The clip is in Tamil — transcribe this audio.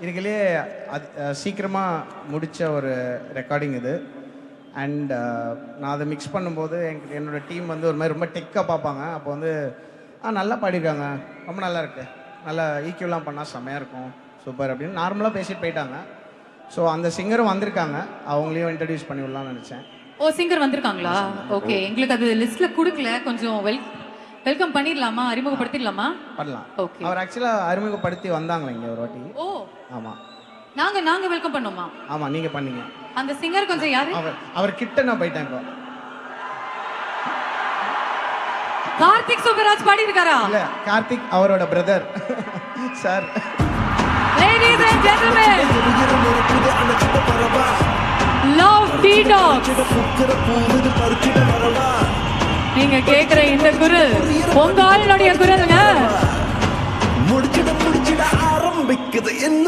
இதுக்குள்ளேயே அது சீக்கிரமாக முடித்த ஒரு ரெக்கார்டிங் இது. அண்ட் நான் அதை மிக்ஸ் பண்ணும்போது என்னோடய டீம் வந்து ஒரு மாதிரி ரொம்ப டெக்காக பார்ப்பாங்க. அப்போ வந்து நல்லா பாடிருக்காங்க, ரொம்ப நல்லா இருக்கு, நல்லா ஈக்குவலாம் பண்ணால் செம்மையாக இருக்கும், சூப்பர் அப்படின்னு நார்மலாக பேசிட்டு போயிட்டாங்க. ஸோ அந்த சிங்கரும் வந்திருக்காங்க, அவங்களையும் இன்ட்ரடியூஸ் பண்ணி விடலாம்னு நினச்சேன். ஓ, சிங்கர் வந்திருக்காங்களா? ஓகே, எங்களுக்கு அது லிஸ்ட்டில் கொடுக்கல, கொஞ்சம் வெல்கம் பண்ணிடலாமா, அறிமுகப்படுத்திடலாமா? பண்ணலாம். ஓகே, அவர் ஆக்சுவலாக அறிமுகப்படுத்தி வந்தாங்களே இங்கே ஒரு வாட்டி. ஓ ஆமாம், நாங்க வெல்கம் பண்ணோமா? ஆமாம், நீங்கள் பண்ணீங்க. அந்த சிங்கர் கொஞ்சம் யாரு? அவர் கிட்ட நான் போயிட்டேன். இப்போ கார்த்திக் சுப்பராஜ் பாடி இருக்காரா? இல்ல, கார்த்திக் அவரோட brother sir. Ladies and gentlemen, love T-Dogs. நீங்க கேக்குற இந்த குரல் உங்க ஆளுடைய குரலுங்க. முடிச்சிட ஆரம்பிக்குது இன்னும்